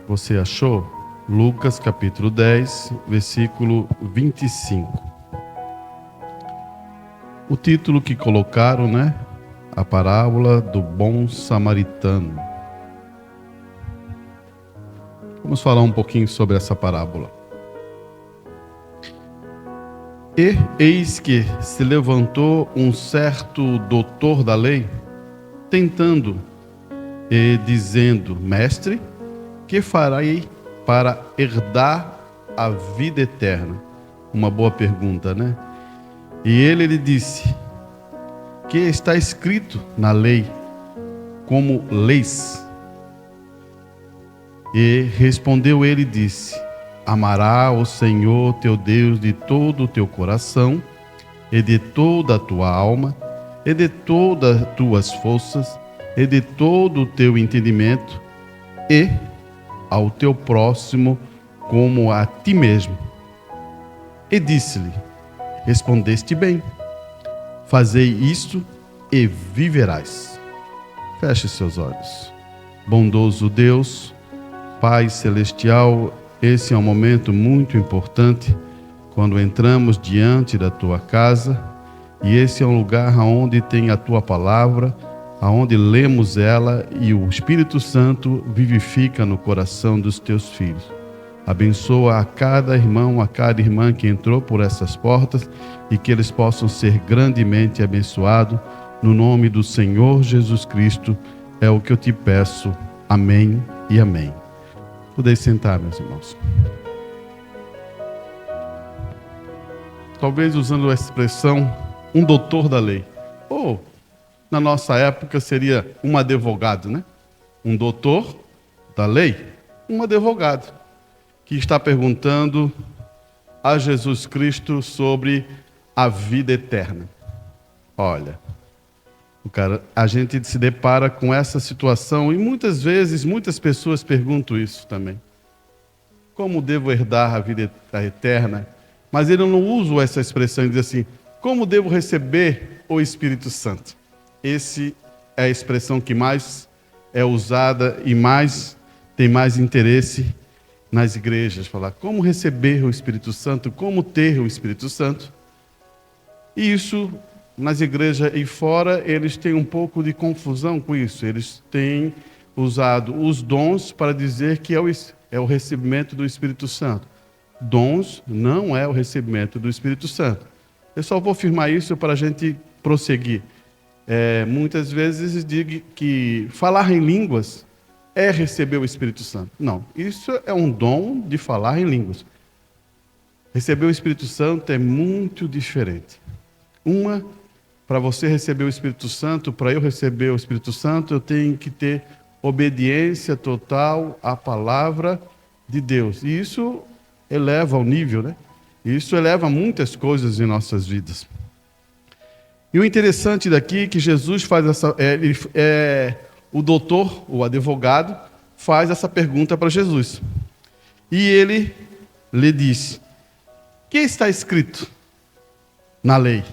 Você achou? Lucas capítulo 10, versículo 25. O título que colocaram, né? A parábola do bom samaritano. Vamos falar um pouquinho sobre essa parábola. E eis que se levantou um certo doutor da lei, tentando e dizendo: Mestre, que farei para herdar a vida eterna? Uma boa pergunta, né? E ele lhe disse: que está escrito na lei, como leis? E respondeu ele e disse: amará o Senhor teu Deus de todo o teu coração, e de toda a tua alma, e de todas as tuas forças, e de todo o teu entendimento, e ao teu próximo como a ti mesmo. E disse-lhe: respondeste bem, fazei isto e viverás. Feche seus olhos. Bondoso Deus, Pai Celestial, esse é um momento muito importante quando entramos diante da tua casa, e esse é um lugar onde tem a tua palavra, aonde lemos ela e o Espírito Santo vivifica no coração dos teus filhos. Abençoa a cada irmão, a cada irmã que entrou por essas portas, e que eles possam ser grandemente abençoados. No nome do Senhor Jesus Cristo é o que eu te peço. Amém e amém. Podeis sentar, meus irmãos. Talvez usando a expressão um doutor da lei. Ou, na nossa época, seria um advogado, né? Um doutor da lei, um advogado, que está perguntando a Jesus Cristo sobre a vida eterna. Olha, a gente se depara com essa situação e muitas vezes, muitas pessoas perguntam isso também. Como devo herdar a vida eterna? Mas ele não usa essa expressão e diz assim: como devo receber o Espírito Santo? Essa é a expressão que mais é usada e tem mais interesse nas igrejas. Falar como receber o Espírito Santo, como ter o Espírito Santo. E isso, nas igrejas e fora, eles têm um pouco de confusão com isso. Eles têm usado os dons para dizer que é o recebimento do Espírito Santo. Dons não é o recebimento do Espírito Santo. Eu só vou afirmar isso para a gente prosseguir. Muitas vezes digo que falar em línguas é receber o Espírito Santo. Não, isso é um dom de falar em línguas. Receber o Espírito Santo é muito diferente. Para você receber o Espírito Santo, para eu receber o Espírito Santo, eu tenho que ter obediência total à palavra de Deus. E isso eleva o nível, né? Isso eleva muitas coisas em nossas vidas. E o interessante daqui é que Jesus faz o doutor, o advogado, faz essa pergunta para Jesus. E ele lhe diz: que está escrito na lei?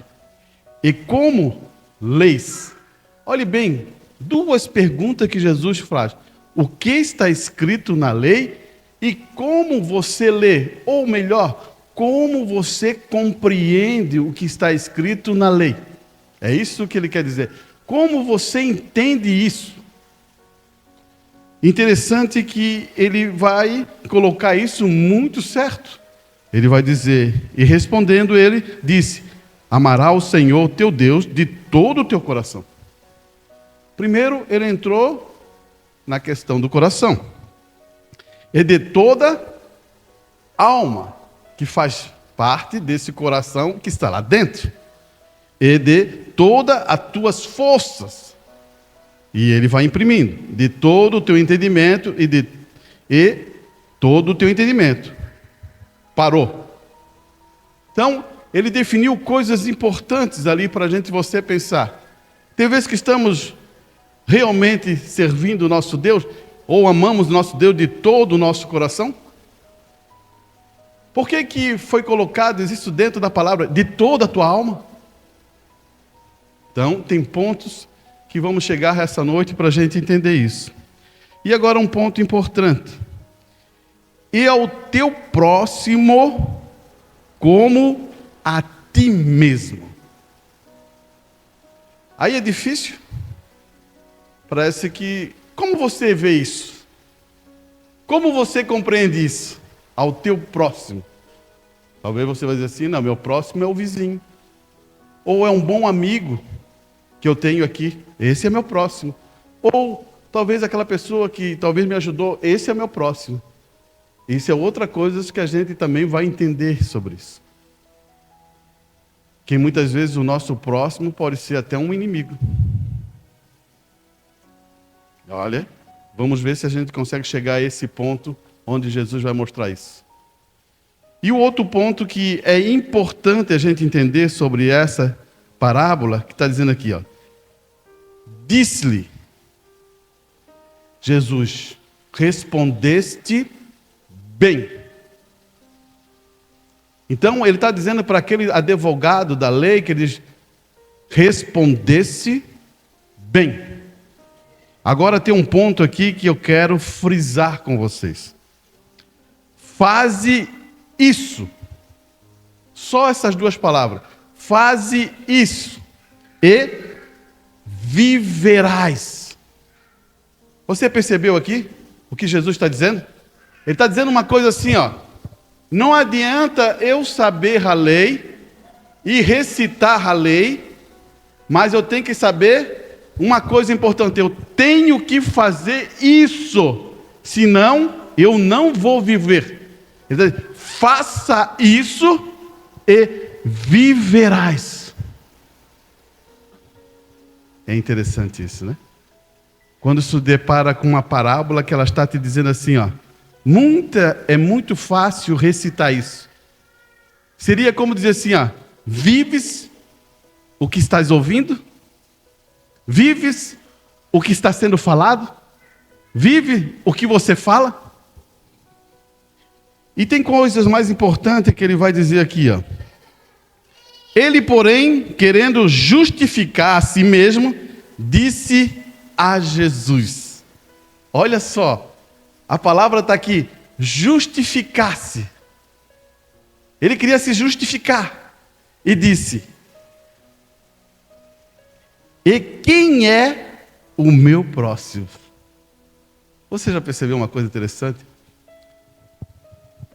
E como leis? Olhe bem, duas perguntas que Jesus faz. O que está escrito na lei e como você lê? Ou melhor, como você compreende o que está escrito na lei? É isso que ele quer dizer. Como você entende isso? Interessante que ele vai colocar isso muito certo. Ele vai dizer, e respondendo ele, disse: amará o Senhor teu Deus de todo o teu coração. Primeiro, ele entrou na questão do coração. E de toda alma, que faz parte desse coração que está lá dentro. E de todas as tuas forças. E ele vai imprimindo. De todo o teu entendimento e todo o teu entendimento. Parou. Então, ele definiu coisas importantes ali para você pensar. Tem vezes que estamos realmente servindo o nosso Deus, ou amamos o nosso Deus de todo o nosso coração? Por que foi colocado isso dentro da palavra, de toda a tua alma? Então, tem pontos que vamos chegar essa noite para a gente entender isso. E agora um ponto importante. e ao teu próximo como a ti mesmo. Aí é difícil? Parece que... Como você vê isso? Como você compreende isso? Ao teu próximo. Talvez você vai dizer assim, não, meu próximo é o vizinho. Ou é um bom amigo que eu tenho aqui. Esse é meu próximo. Ou talvez aquela pessoa que talvez me ajudou. Esse é meu próximo. Isso é outra coisa que a gente também vai entender sobre isso. Que muitas vezes o nosso próximo pode ser até um inimigo. Olha, vamos ver se a gente consegue chegar a esse ponto onde Jesus vai mostrar isso. E o outro ponto que é importante a gente entender sobre essa parábola, que está dizendo aqui, ó. Disse-lhe Jesus, respondeste bem. Então, ele está dizendo para aquele advogado da lei que ele diz, respondesse bem. Agora tem um ponto aqui que eu quero frisar com vocês. Faze isso. Só essas duas palavras. Faze isso e viverás. Você percebeu aqui o que Jesus está dizendo? Ele está dizendo uma coisa assim, ó. Não adianta eu saber a lei e recitar a lei, mas eu tenho que saber uma coisa importante. Eu tenho que fazer isso, senão eu não vou viver. Ele diz, faça isso e viverás. É interessante isso, né? Quando se depara com uma parábola que ela está te dizendo assim, ó. É muito fácil recitar isso. Seria como dizer assim, ó, vives o que estás ouvindo? Vives o que está sendo falado? Vive o que você fala? E tem coisas mais importantes que ele vai dizer aqui, ó. Ele, porém, querendo justificar a si mesmo, disse a Jesus. Olha só. A palavra está aqui, justificar-se. Ele queria se justificar. E disse, e quem é o meu próximo? Você já percebeu uma coisa interessante?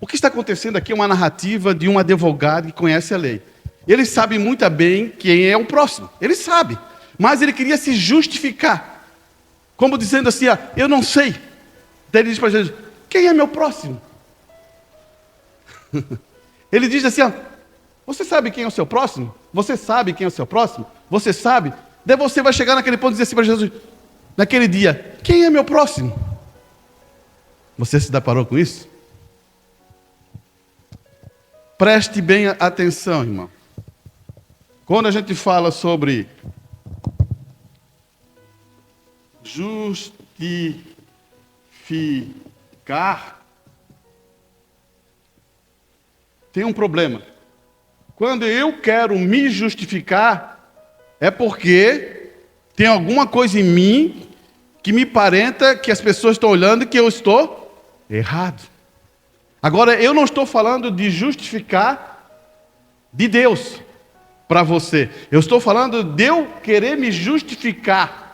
O que está acontecendo aqui é uma narrativa de um advogado que conhece a lei. Ele sabe muito bem quem é o próximo. Ele sabe. Mas ele queria se justificar. Como dizendo assim, eu não sei. Daí ele diz para Jesus, quem é meu próximo? Ele diz assim, você sabe quem é o seu próximo? Você sabe quem é o seu próximo? Você sabe? Daí você vai chegar naquele ponto e dizer assim para Jesus, naquele dia, quem é meu próximo? Você se deparou com isso? Preste bem atenção, irmão. Quando a gente fala sobre justificar, tem um problema. Quando eu quero me justificar, é porque tem alguma coisa em mim que me aparenta que as pessoas estão olhando que eu estou errado. Agora, eu não estou falando de justificar de Deus para você. Eu estou falando de eu querer me justificar.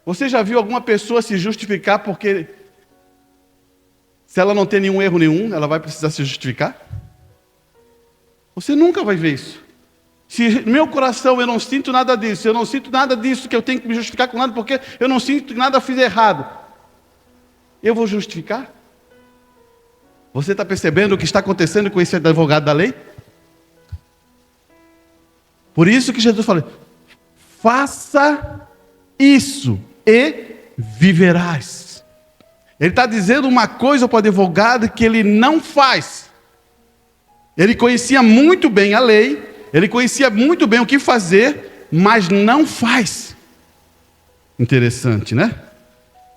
Você já viu alguma pessoa se justificar porque se ela não tem nenhum erro nenhum, ela vai precisar se justificar? Você nunca vai ver isso. Se no meu coração eu não sinto nada disso, eu não sinto nada disso que eu tenho que me justificar com nada, porque eu não sinto que nada fiz errado, eu vou justificar? Você está percebendo o que está acontecendo com esse advogado da lei? Por isso que Jesus fala, faça isso e viverás. Ele está dizendo uma coisa para o advogado que ele não faz. Ele conhecia muito bem a lei, ele conhecia muito bem o que fazer, mas não faz. Interessante, né?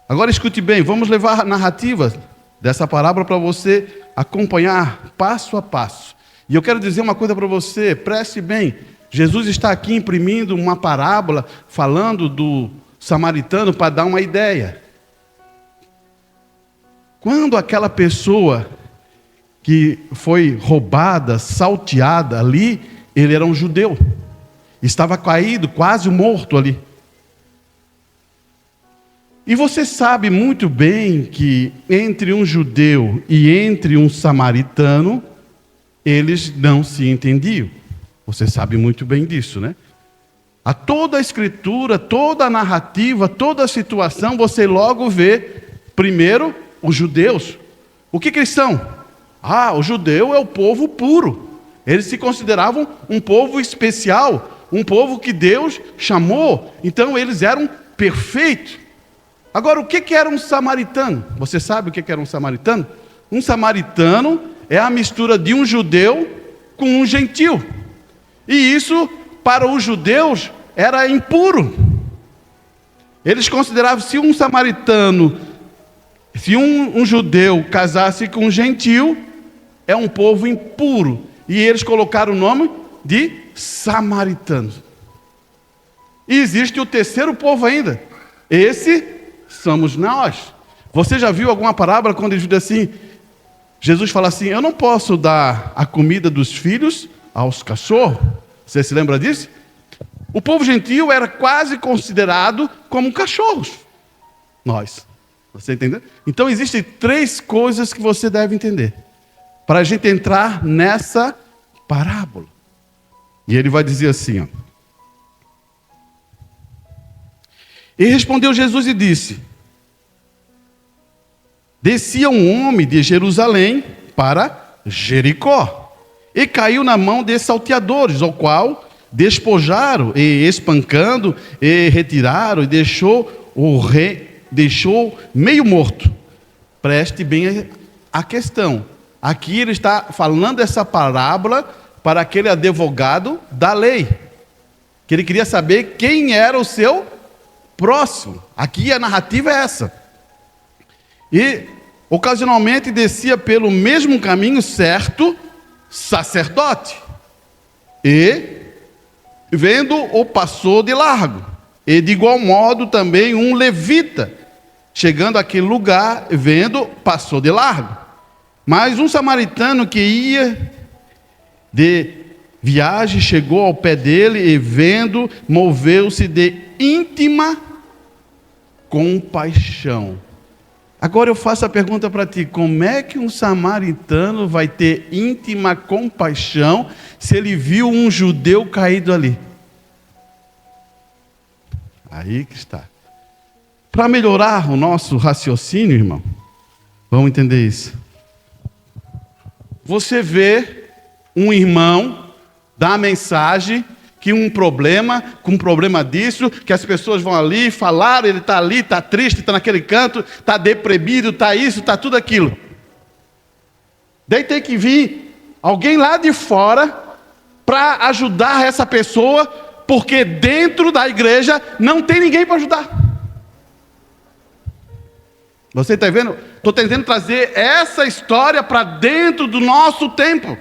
Agora escute bem, vamos levar a narrativa dessa parábola para você acompanhar passo a passo. E eu quero dizer uma coisa para você, preste bem. Jesus está aqui imprimindo uma parábola, falando do samaritano para dar uma ideia. Quando aquela pessoa que foi roubada, salteada ali, ele era um judeu. Estava caído, quase morto ali. E você sabe muito bem que entre um judeu e entre um samaritano, eles não se entendiam. Você sabe muito bem disso, né? A toda a escritura, toda a narrativa, toda a situação, você logo vê, primeiro, os judeus. O que eles são? O judeu é o povo puro. Eles se consideravam um povo especial, um povo que Deus chamou. Então eles eram perfeitos. Agora, o que era um samaritano? Você sabe o que era um samaritano? Um samaritano é a mistura de um judeu com um gentil. E isso, para os judeus, era impuro. Eles consideravam, se um samaritano, se um judeu casasse com um gentil, é um povo impuro. E eles colocaram o nome de samaritanos. E existe o terceiro povo ainda. Esse somos nós. Você já viu alguma parábola quando ele diz assim, Jesus fala assim, eu não posso dar a comida dos filhos aos cachorros? Você se lembra disso? O povo gentil era quase considerado como cachorros. Nós. Você entendeu? Então existem 3 coisas que você deve entender para a gente entrar nessa parábola. E ele vai dizer assim, E respondeu Jesus e disse, descia um homem de Jerusalém para Jericó, e caiu na mão de salteadores, ao qual despojaram, e espancando, e retiraram, e deixou meio morto. Preste bem a questão. Aqui ele está falando essa parábola para aquele advogado da lei, que ele queria saber quem era o seu próximo. Aqui a narrativa é essa. E ocasionalmente descia pelo mesmo caminho certo sacerdote, e vendo-o passou de largo. E de igual modo também um levita, chegando àquele lugar, vendo, passou de largo. Mas um samaritano que ia de viagem chegou ao pé dele e vendo, moveu-se de íntima compaixão. Agora eu faço a pergunta para ti, como é que um samaritano vai ter íntima compaixão se ele viu um judeu caído ali? Aí que está. Para melhorar o nosso raciocínio, irmão, vamos entender isso. Você vê um irmão dar a mensagem que com um problema disso, que as pessoas vão ali, falaram, ele está ali, está triste, está naquele canto, está deprimido, está isso, está tudo aquilo. Daí tem que vir alguém lá de fora para ajudar essa pessoa, porque dentro da igreja não tem ninguém para ajudar. Você está vendo? Estou tentando trazer essa história para dentro do nosso tempo.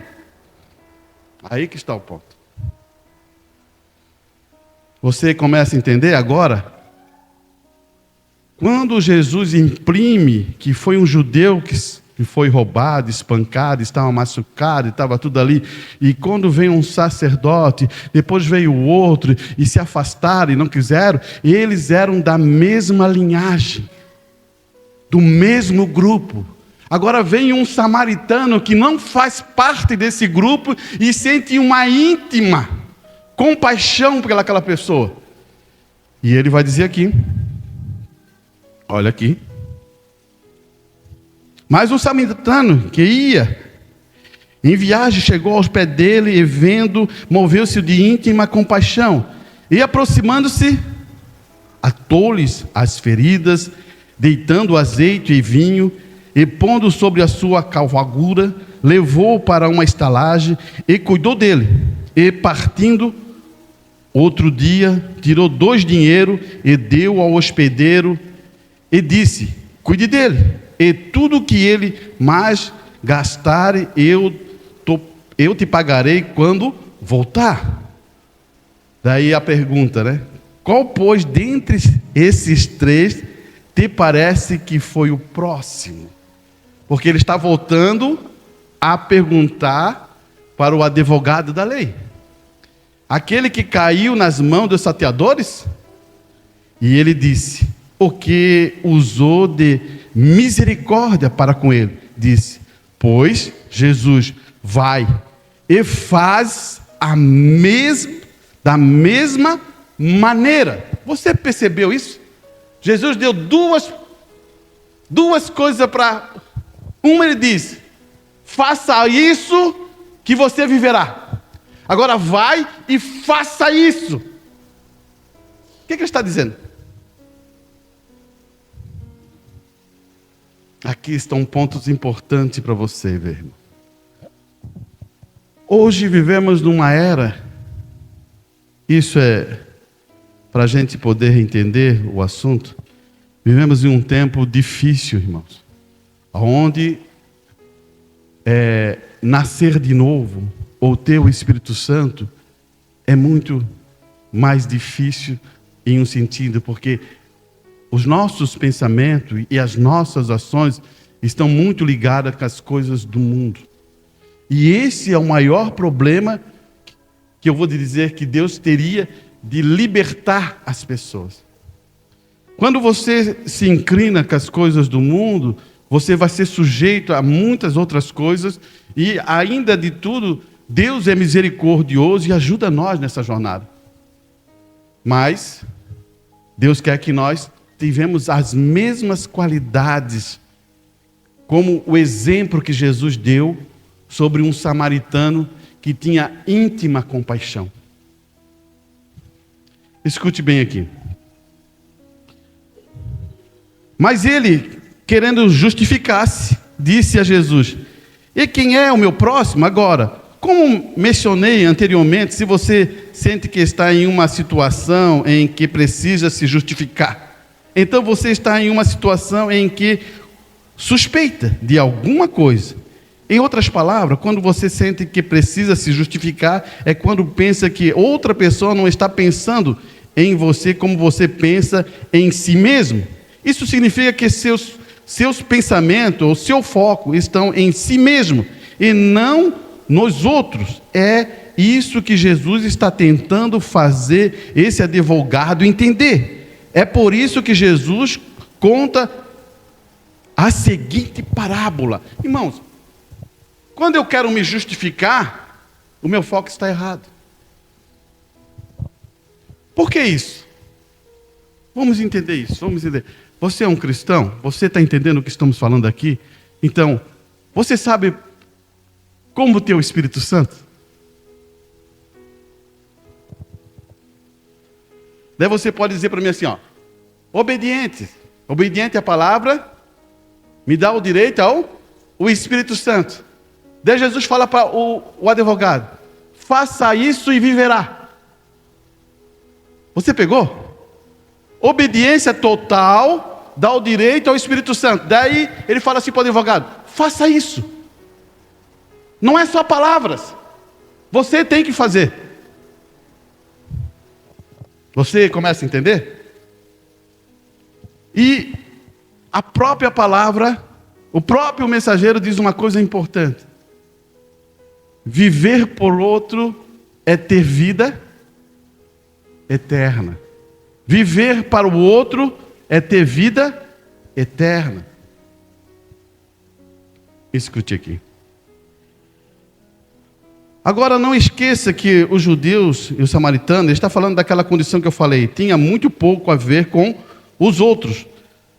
Aí que está o ponto. Você começa a entender agora? Quando Jesus imprime que foi um judeu que foi roubado, espancado, estava machucado, estava tudo ali, e quando vem um sacerdote, depois veio o outro, e se afastaram e não quiseram, e eles eram da mesma linhagem, do mesmo grupo. Agora vem um samaritano que não faz parte desse grupo e sente uma íntima compaixão por aquela pessoa. E ele vai dizer aqui, olha aqui. Mas um samaritano que ia em viagem chegou aos pés dele e vendo, moveu-se de íntima compaixão. E aproximando-se, atou-lhes as feridas, deitando azeite e vinho, e pondo sobre a sua cavalgura, levou-o para uma estalagem e cuidou dele. E partindo outro dia, tirou 2 dinheiros e deu ao hospedeiro e disse, cuide dele, e tudo que ele mais gastar, eu te pagarei quando voltar. Daí a pergunta, né? Qual, pois, dentre esses 3 te parece que foi o próximo? Porque ele está voltando a perguntar para o advogado da lei. Aquele que caiu nas mãos dos salteadores? E ele disse, porque usou de misericórdia para com ele. Disse, pois Jesus vai e faz da mesma maneira. Você percebeu isso? Jesus deu duas coisas para... Uma ele disse, faça isso que você viverá. Agora vai e faça isso. O que ele está dizendo? Aqui estão pontos importantes para você ver, irmão. Hoje vivemos numa era, isso é para a gente poder entender o assunto, vivemos em um tempo difícil, irmãos, onde nascer de novo, ou ter o Espírito Santo, é muito mais difícil em um sentido, porque os nossos pensamentos e as nossas ações estão muito ligadas com as coisas do mundo. E esse é o maior problema que eu vou dizer que Deus teria de libertar as pessoas. Quando você se inclina com as coisas do mundo, você vai ser sujeito a muitas outras coisas e, ainda de tudo, Deus é misericordioso e ajuda nós nessa jornada. Mas Deus quer que nós tenhamos as mesmas qualidades, como o exemplo que Jesus deu sobre um samaritano que tinha íntima compaixão. Escute bem aqui. Mas ele, querendo justificar-se, disse a Jesus, e quem é o meu próximo? Agora, como mencionei anteriormente, se você sente que está em uma situação em que precisa se justificar, então você está em uma situação em que suspeita de alguma coisa. Em outras palavras, quando você sente que precisa se justificar, é quando pensa que outra pessoa não está pensando em você como você pensa em si mesmo. Isso significa que seus pensamentos, ou seu foco, estão em si mesmo e não nos outros. É isso que Jesus está tentando fazer esse advogado entender. É por isso que Jesus conta a seguinte parábola. Irmãos, quando eu quero me justificar, o meu foco está errado. Por que isso? Vamos entender isso, vamos entender. Você é um cristão? Você está entendendo o que estamos falando aqui? Então, você sabe como ter o Espírito Santo? Daí você pode dizer para mim assim, ó, obediente à palavra, me dá o direito ao Espírito Santo. Daí Jesus fala para o advogado, faça isso e viverá. Você pegou? Obediência total dá o direito ao Espírito Santo. Daí ele fala assim para o advogado, faça isso. Não é só palavras, você tem que fazer. Você começa a entender? E a própria palavra, o próprio mensageiro diz uma coisa importante. Viver por outro é ter vida eterna. Viver para o outro é ter vida eterna. Escute aqui. Agora não esqueça que os judeus e os samaritanos, ele está falando daquela condição que eu falei, tinha muito pouco a ver com os outros.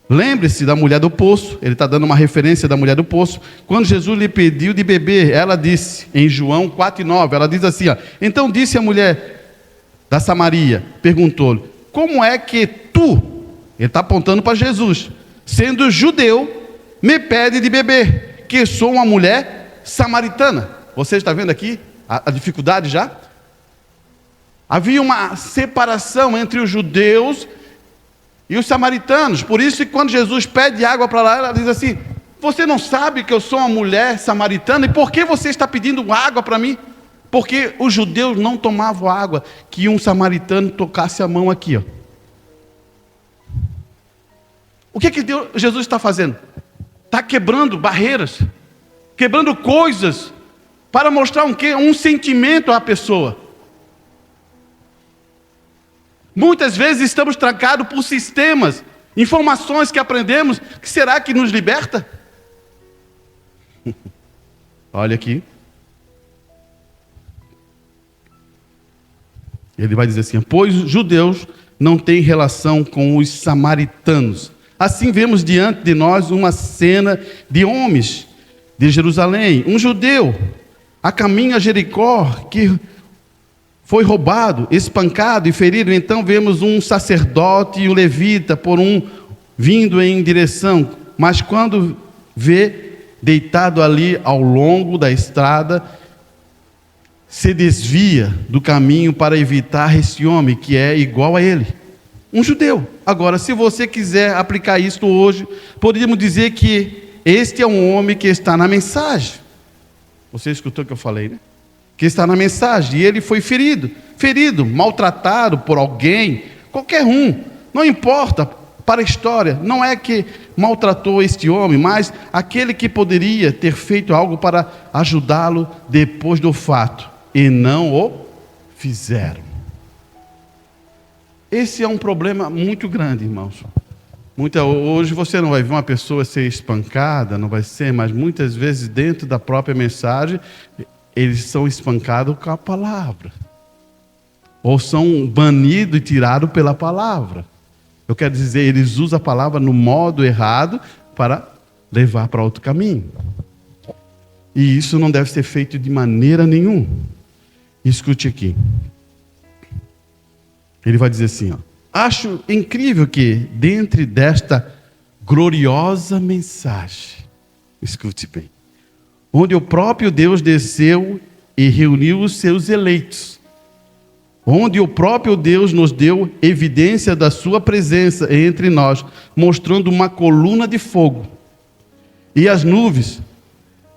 Lembre-se da mulher do poço, ele está dando uma referência da mulher do poço. Quando Jesus lhe pediu de beber, ela disse, em João 4:9, ela diz assim, ó, então disse a mulher da Samaria, perguntou-lhe, como é que tu, ele está apontando para Jesus, sendo judeu, me pede de beber, que sou uma mulher samaritana? Você está vendo aqui a dificuldade já? Havia uma separação entre os judeus e os samaritanos. Por isso que quando Jesus pede água para lá, ela diz assim, você não sabe que eu sou uma mulher samaritana? E por que você está pedindo água para mim? Porque os judeus não tomavam água que um samaritano tocasse a mão aqui, ó. O que Jesus está fazendo? está quebrando barreiras, quebrando coisas, para mostrar um sentimento à pessoa. Muitas vezes estamos trancados por sistemas, informações que aprendemos, que será que nos liberta? Olha aqui. Ele vai dizer assim: pois os judeus não têm relação com os samaritanos. Assim vemos diante de nós uma cena de homens de Jerusalém. Um judeu a caminho a Jericó, que foi roubado, espancado e ferido. Então vemos um sacerdote e um levita, por um vindo em direção. Mas quando vê deitado ali ao longo da estrada, se desvia do caminho para evitar esse homem que é igual a ele, um judeu. Agora, se você quiser aplicar isso hoje, poderíamos dizer que este é um homem que está na mensagem. Você escutou o que eu falei, né? Que está na mensagem, e ele foi ferido, maltratado por alguém, qualquer um, não importa, para a história, não é que maltratou este homem, mas aquele que poderia ter feito algo para ajudá-lo depois do fato, e não o fizeram. Esse é um problema muito grande, irmãos. Hoje você não vai ver uma pessoa ser espancada, não vai ser, mas muitas vezes dentro da própria mensagem, eles são espancados com a palavra. Ou são banidos e tirados pela palavra. Eu quero dizer, eles usam a palavra no modo errado para levar para outro caminho. E isso não deve ser feito de maneira nenhuma. Escute aqui. Ele vai dizer assim, ó: acho incrível que, dentre desta gloriosa mensagem, escute bem, onde o próprio Deus desceu e reuniu os seus eleitos, onde o próprio Deus nos deu evidência da sua presença entre nós, mostrando uma coluna de fogo e as nuvens,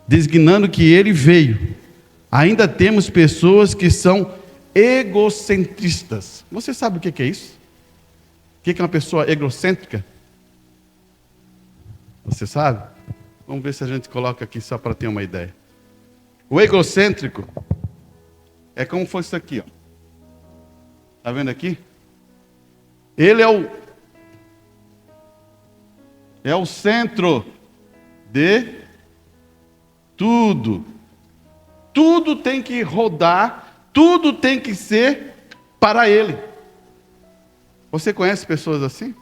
designando que ele veio. Ainda temos pessoas que são egocentristas. Você sabe o que é isso? O que é uma pessoa egocêntrica? Você sabe? Vamos ver se a gente coloca aqui só para ter uma ideia. O egocêntrico é como fosse isso aqui, ó. Tá vendo aqui? Ele é o centro de tudo. Tudo tem que rodar, tudo tem que ser para ele. Você conhece pessoas assim?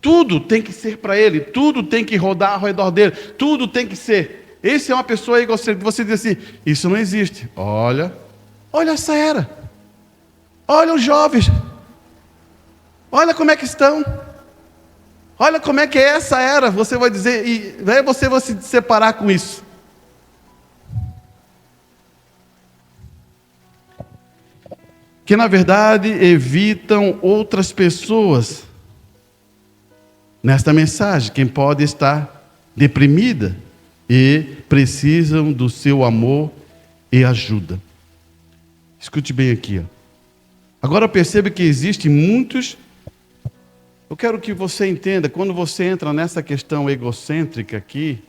Tudo tem que ser para ele, tudo tem que rodar ao redor dele, tudo tem que ser. Esse é uma pessoa egocêntrica. Você diz assim: isso não existe. Olha essa era. Olha os jovens. Olha como é que estão. Olha como é que é essa era. Você vai dizer, e você vai se separar com isso. Que na verdade evitam outras pessoas nesta mensagem, quem pode estar deprimida e precisam do seu amor e ajuda. Escute bem aqui, ó. Agora perceba que existem muitos. Eu quero que você entenda, quando você entra nessa questão egocêntrica aqui,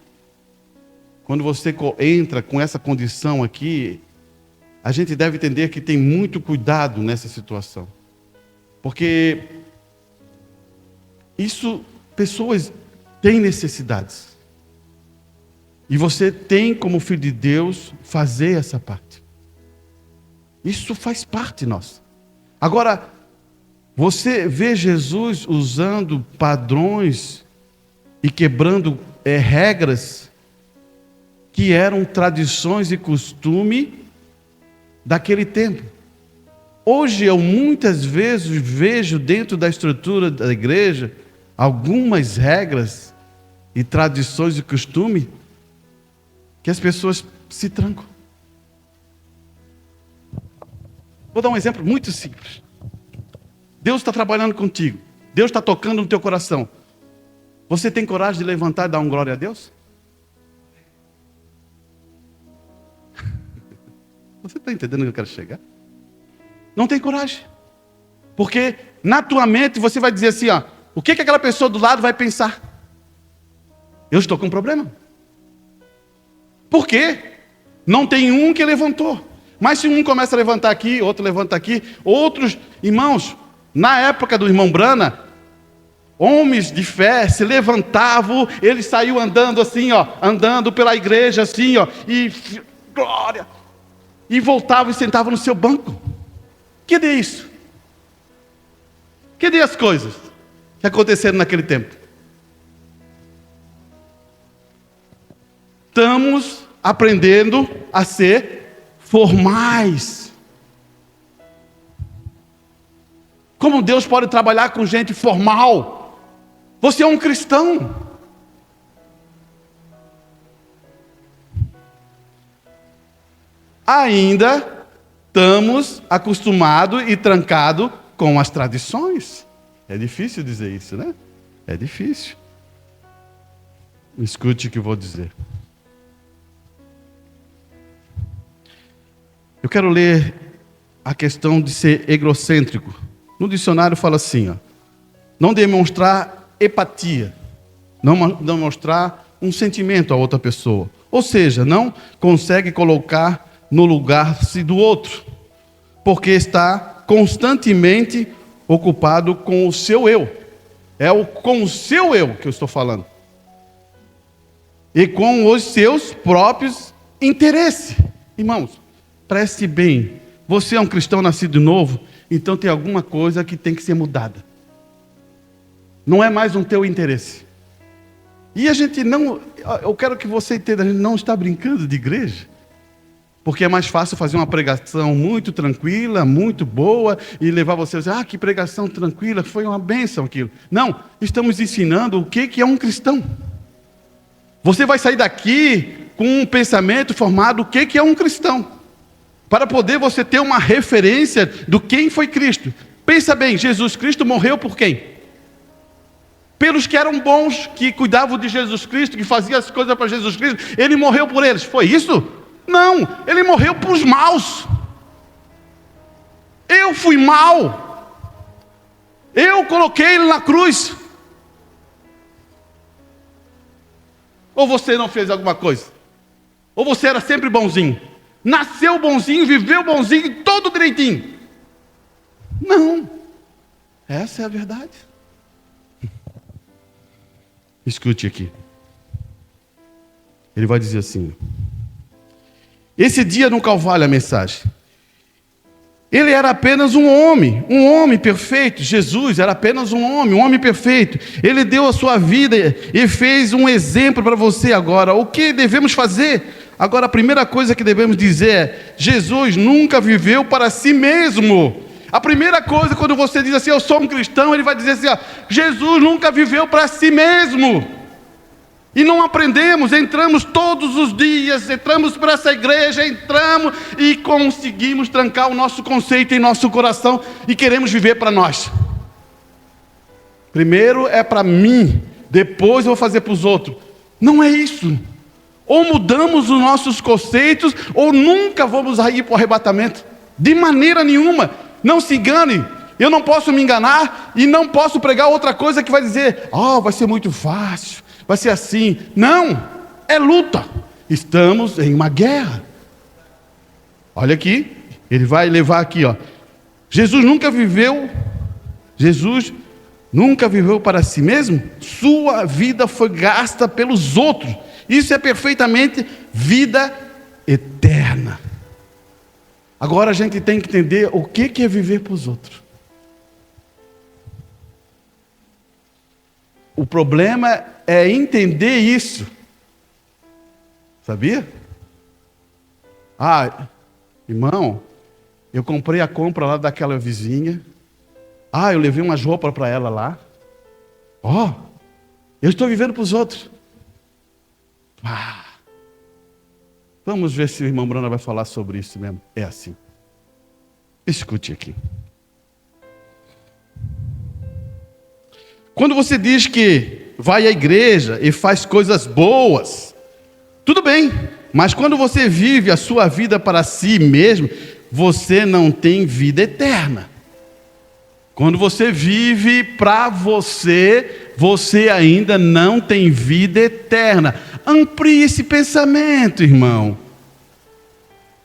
quando você entra com essa condição aqui, a gente deve entender que tem muito cuidado nessa situação. Porque pessoas têm necessidades. E você tem, como filho de Deus, fazer essa parte. Isso faz parte nossa. Agora, você vê Jesus usando padrões e quebrando regras que eram tradições e costume daquele tempo. Hoje eu muitas vezes vejo dentro da estrutura da igreja algumas regras e tradições e costume que as pessoas se trancam. Vou dar um exemplo muito simples. Deus está trabalhando contigo. Deus está tocando no teu coração. Você tem coragem de levantar e dar um glória a Deus? Você está entendendo onde eu quero chegar? Não tem coragem. Porque na tua mente você vai dizer assim, ó, o que aquela pessoa do lado vai pensar? eu estou com um problema. Por quê? Não tem um que levantou. Mas se um começa a levantar aqui, outro levanta aqui, outros irmãos, na época do irmão Brana, homens de fé se levantavam, ele saiu andando assim, ó, andando pela igreja assim, ó, e glória, e voltava e sentava no seu banco. Cadê isso? Cadê as coisas que aconteceram naquele tempo? Estamos aprendendo a ser formais. Como Deus pode trabalhar com gente formal? Você é um cristão. Ainda estamos acostumados e trancados com as tradições. É difícil dizer isso, né? É difícil. Escute o que eu vou dizer. Eu quero ler a questão de ser egocêntrico. No dicionário fala assim, ó, não demonstrar empatia, não demonstrar um sentimento a outra pessoa. Ou seja, não consegue colocar no lugar-se do outro, porque está constantemente ocupado com o seu eu. Com o seu eu que eu estou falando. E com os seus próprios interesses. Irmãos, preste bem. Você é um cristão nascido de novo, então tem alguma coisa que tem que ser mudada. Não é mais um teu interesse. E a gente não... Eu quero que você entenda, a gente não está brincando de igreja. Porque é mais fácil fazer uma pregação muito tranquila, muito boa, e levar você a dizer, que pregação tranquila, foi uma bênção aquilo. Não, estamos ensinando o que é um cristão. Você vai sair daqui com um pensamento formado, o que é um cristão. Para poder você ter uma referência do quem foi Cristo. Pensa bem, Jesus Cristo morreu por quem? Pelos que eram bons, que cuidavam de Jesus Cristo, que faziam as coisas para Jesus Cristo, ele morreu por eles. Foi isso? Não, ele morreu para os maus. Eu fui mau. Eu coloquei ele na cruz. Ou você não fez alguma coisa? Ou você era sempre bonzinho? Nasceu bonzinho, viveu bonzinho, todo direitinho? Não. Essa é a verdade. Escute aqui. Ele vai dizer assim: esse dia no Calvário, a mensagem. Ele era apenas um homem perfeito. Jesus era apenas um homem perfeito. Ele deu a sua vida e fez um exemplo para você agora. O que devemos fazer? Agora, a primeira coisa que devemos dizer é: Jesus nunca viveu para si mesmo. A primeira coisa, quando você diz assim, eu sou um cristão, ele vai dizer assim, Jesus nunca viveu para si mesmo. E não aprendemos, entramos todos os dias, entramos para essa igreja, entramos e conseguimos trancar o nosso conceito em nosso coração e queremos viver para nós. Primeiro é para mim, depois eu vou fazer para os outros. Não é isso. Ou mudamos os nossos conceitos, ou nunca vamos ir para o arrebatamento. De maneira nenhuma. Não se engane. Eu não posso me enganar e não posso pregar outra coisa que vai dizer, vai ser muito fácil. Vai ser assim. Não, é luta. Estamos em uma guerra. Olha aqui, ele vai levar aqui, Jesus nunca viveu para si mesmo. Sua vida foi gasta pelos outros. Isso é perfeitamente vida eterna. Agora a gente tem que entender o que é viver para os outros. O problema é entender isso. Sabia? Irmão, eu comprei a compra lá daquela vizinha. Eu levei umas roupas para ela lá. Eu estou vivendo para os outros. Vamos ver se o irmão Brana vai falar sobre isso mesmo. É assim. Escute aqui. Quando você diz que vai à igreja e faz coisas boas, tudo bem, mas quando você vive a sua vida para si mesmo, você não tem vida eterna. Quando você vive para você, você ainda não tem vida eterna. Amplie esse pensamento, irmão.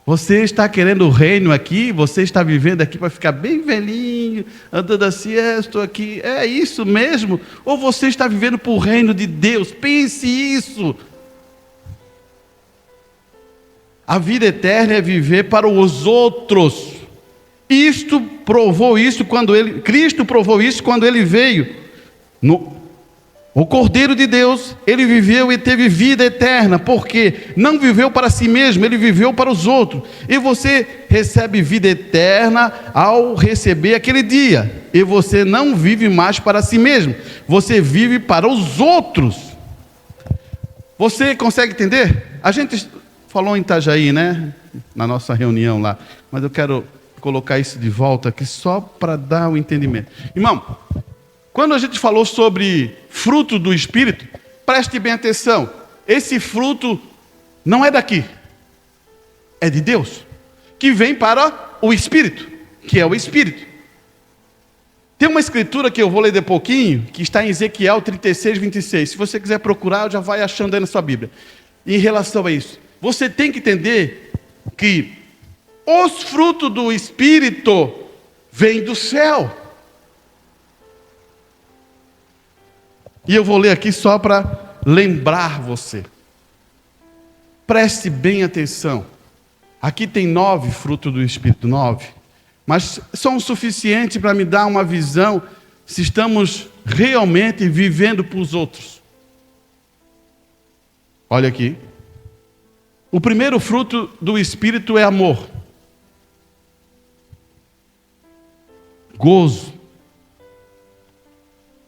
Você está querendo o reino aqui, você está vivendo aqui para ficar bem velhinho, andando assim, estou aqui, é isso mesmo? Ou você está vivendo para o reino de Deus? Pense isso. A vida eterna é viver para os outros. Cristo provou isso quando ele veio. O Cordeiro de Deus, ele viveu e teve vida eterna, porque não viveu para si mesmo, ele viveu para os outros. E você recebe vida eterna ao receber aquele dia. E você não vive mais para si mesmo, você vive para os outros. Você consegue entender? A gente falou em Itajaí, né? Na nossa reunião lá, mas eu quero colocar isso de volta aqui só para dar o entendimento. Irmão, quando a gente falou sobre fruto do Espírito, preste bem atenção. Esse fruto não é daqui, é de Deus, que vem para o Espírito, que é o Espírito. Tem uma escritura que eu vou ler de pouquinho, que está em Ezequiel 36, 26. Se você quiser procurar, já vai achando aí na sua Bíblia. Em relação a isso, você tem que entender que os frutos do Espírito vêm do céu. E eu vou ler aqui só para lembrar você. Preste bem atenção. Aqui tem 9 frutos do Espírito, 9. Mas são o suficiente para me dar uma visão se estamos realmente vivendo para os outros. Olha aqui. O primeiro fruto do Espírito é amor. Gozo.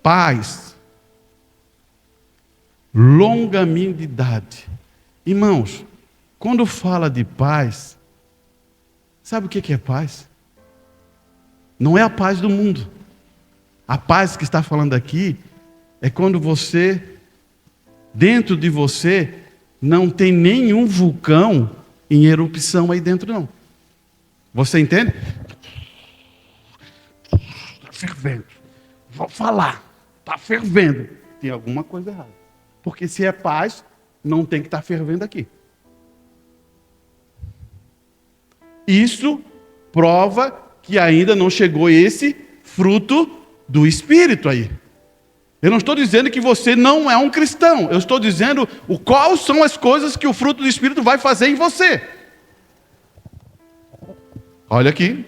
Paz. Longanimidade. Irmãos, quando fala de paz, sabe o que é paz? Não é a paz do mundo. A paz que está falando aqui é quando você, dentro de você, não tem nenhum vulcão em erupção aí dentro, não. Você entende? Está fervendo. Vou falar. Está fervendo. Tem alguma coisa errada. Porque se é paz, não tem que estar fervendo aqui. Isso prova que ainda não chegou esse fruto do Espírito aí. Eu não estou dizendo que você não é um cristão. Eu estou dizendo quais são as coisas que o fruto do Espírito vai fazer em você. Olha aqui.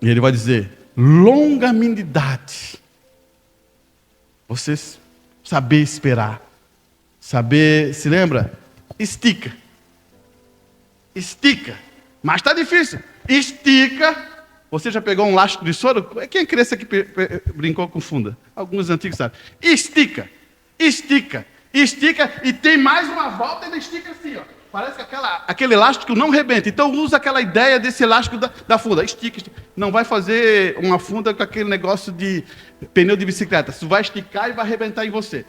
E ele vai dizer, longanimidade. Você saber esperar. Saber, se lembra? Estica. Estica. Mas está difícil. Estica. Você já pegou um lastro de soro? Quem é criança que brincou com funda? Alguns antigos sabem. Estica. Estica. Estica. E tem mais uma volta e ainda estica assim, ó. Parece que aquele elástico não rebenta. Então usa aquela ideia desse elástico da funda. Estica, estica. Não vai fazer uma funda com aquele negócio de pneu de bicicleta. Isso vai esticar e vai arrebentar em você.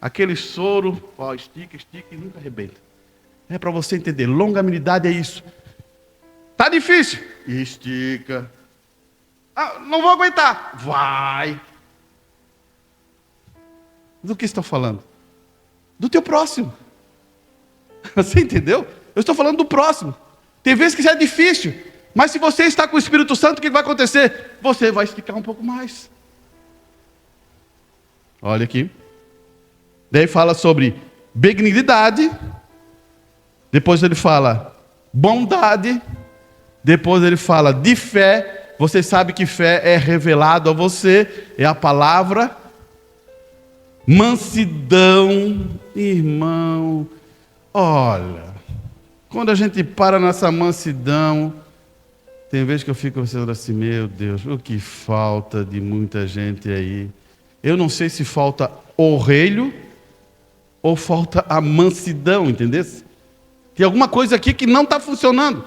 Aquele soro, ó, estica, estica e nunca arrebenta. É para você entender. Longanimidade é isso. Tá difícil. Estica. Ah, não vou aguentar. Vai. Do que estou falando? Do teu próximo. Você entendeu? Eu estou falando do próximo. Tem vezes que isso é difícil. Mas se você está com o Espírito Santo, o que vai acontecer? Você vai esticar um pouco mais. Olha aqui. Daí fala sobre benignidade. Depois ele fala bondade. Depois ele fala de fé. Você sabe que fé é revelado a você. É a palavra. Mansidão. Irmão. Olha. Quando a gente para nessa mansidão. Tem vezes que eu fico pensando assim, meu Deus, o que falta de muita gente aí. Eu não sei se falta orelho ou falta a mansidão, entendeu? Tem alguma coisa aqui que não está funcionando.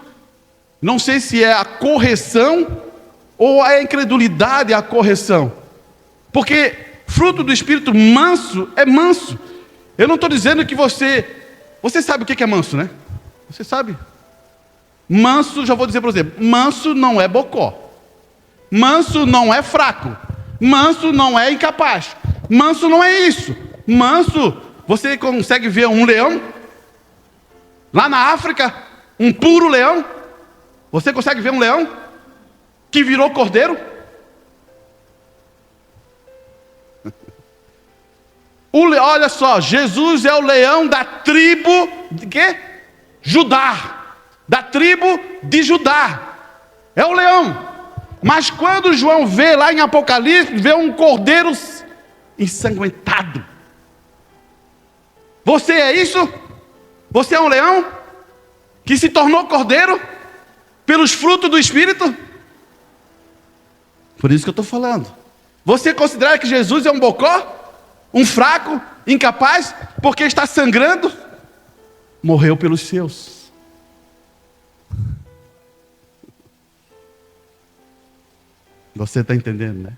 Não sei se é a correção ou a incredulidade a correção. Porque fruto do Espírito manso é manso. Eu não estou dizendo que você sabe o que é manso, né? Você sabe? Manso, já vou dizer para você, manso não é bocó. Manso não é fraco. Manso não é incapaz. Manso não é isso. Manso, você consegue ver um leão? Lá na África, um puro leão? Você consegue ver um leão que virou cordeiro? Olha só, Jesus é o leão da tribo de quê? Judá. Da tribo de Judá. É o leão. Mas quando João vê lá em Apocalipse, vê um cordeiro ensanguentado. Você é isso? Você é um leão que se tornou cordeiro pelos frutos do Espírito? Por isso que eu estou falando. Você considera que Jesus é um bocó? Um fraco? Incapaz? Porque está sangrando? Morreu pelos seus. Você está entendendo, né?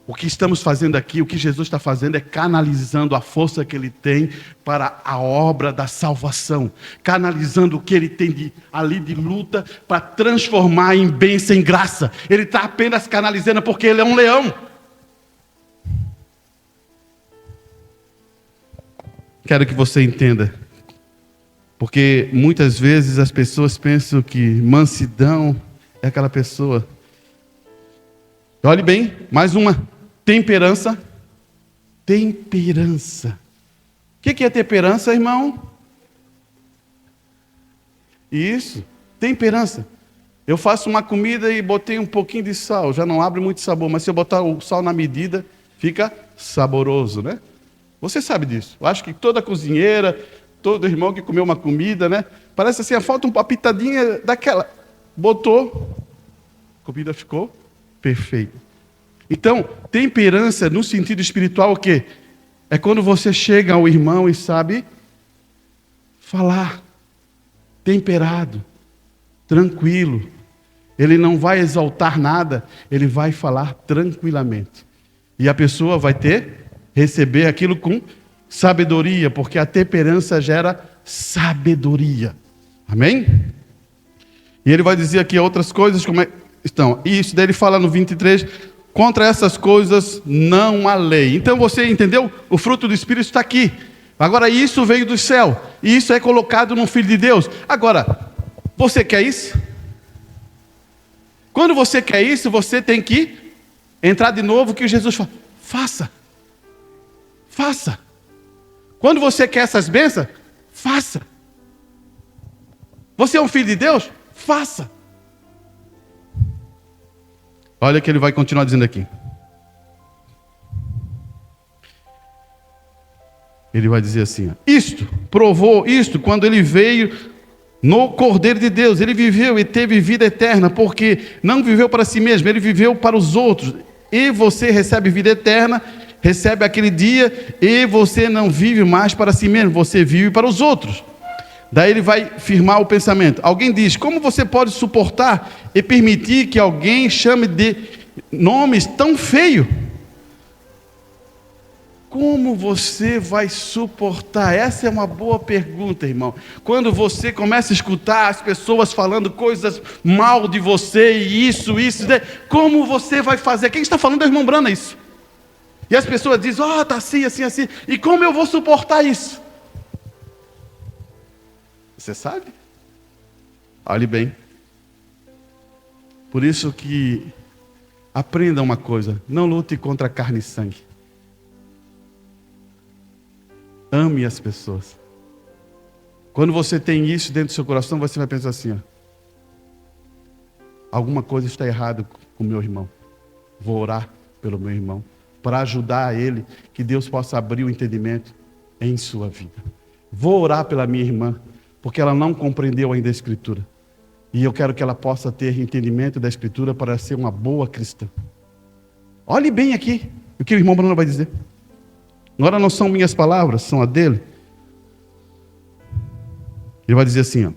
O que estamos fazendo aqui, o que Jesus está fazendo é canalizando a força que Ele tem para a obra da salvação. Canalizando o que Ele tem ali de luta para transformar em bênção, em graça. Ele está apenas canalizando porque Ele é um leão. Quero que você entenda. Porque muitas vezes as pessoas pensam que mansidão é aquela pessoa. Olhe bem, mais uma. Temperança. Temperança. O que é temperança, irmão? Isso, temperança. Eu faço uma comida e botei um pouquinho de sal, já não abre muito sabor, mas se eu botar o sal na medida, fica saboroso, né? Você sabe disso. Eu acho que toda cozinheira, todo irmão que comeu uma comida, né? Parece assim, falta uma pitadinha daquela. Botou, a comida ficou perfeita. Então, temperança no sentido espiritual, o quê? É quando você chega ao irmão e sabe falar. Temperado, tranquilo. Ele não vai exaltar nada, ele vai falar tranquilamente. E a pessoa vai receber aquilo com sabedoria, porque a temperança gera sabedoria. Amém? E ele vai dizer aqui outras coisas como estão. E isso daí ele fala no 23, contra essas coisas não há lei. Então você entendeu? O fruto do Espírito está aqui. Agora isso veio do céu. E isso é colocado no Filho de Deus. Agora, você quer isso? Quando você quer isso, você tem que entrar de novo o que Jesus fala. Faça. Faça. Quando você quer essas bênçãos, faça. Você é um filho de Deus? Faça. Olha o que ele vai continuar dizendo aqui. Ele vai dizer assim, provou isto quando ele veio no Cordeiro de Deus. Ele viveu e teve vida eterna, porque não viveu para si mesmo, ele viveu para os outros. E você recebe vida eterna, recebe aquele dia, e você não vive mais para si mesmo, você vive para os outros. Daí ele vai firmar o pensamento. Alguém diz, como você pode suportar e permitir que alguém chame de nomes tão feios? Como você vai suportar? Essa é uma boa pergunta, irmão. Quando você começa a escutar as pessoas falando coisas mal de você, e isso, como você vai fazer? Quem está falando é o irmão Brana, isso. E as pessoas dizem, está assim, assim, assim. E como eu vou suportar isso? Você sabe? Olhe bem. Por isso que aprenda uma coisa, não lute contra carne e sangue. Ame as pessoas. Quando você tem isso dentro do seu coração, você vai pensar assim, alguma coisa está errada com o meu irmão. Vou orar pelo meu irmão, para ajudar ele, que Deus possa abrir o entendimento em sua vida. Vou orar pela minha irmã, porque ela não compreendeu ainda a Escritura. E eu quero que ela possa ter entendimento da Escritura para ser uma boa cristã. Olhe bem aqui o que o irmão Bruno vai dizer. Agora não são minhas palavras, são a dele. Ele vai dizer assim,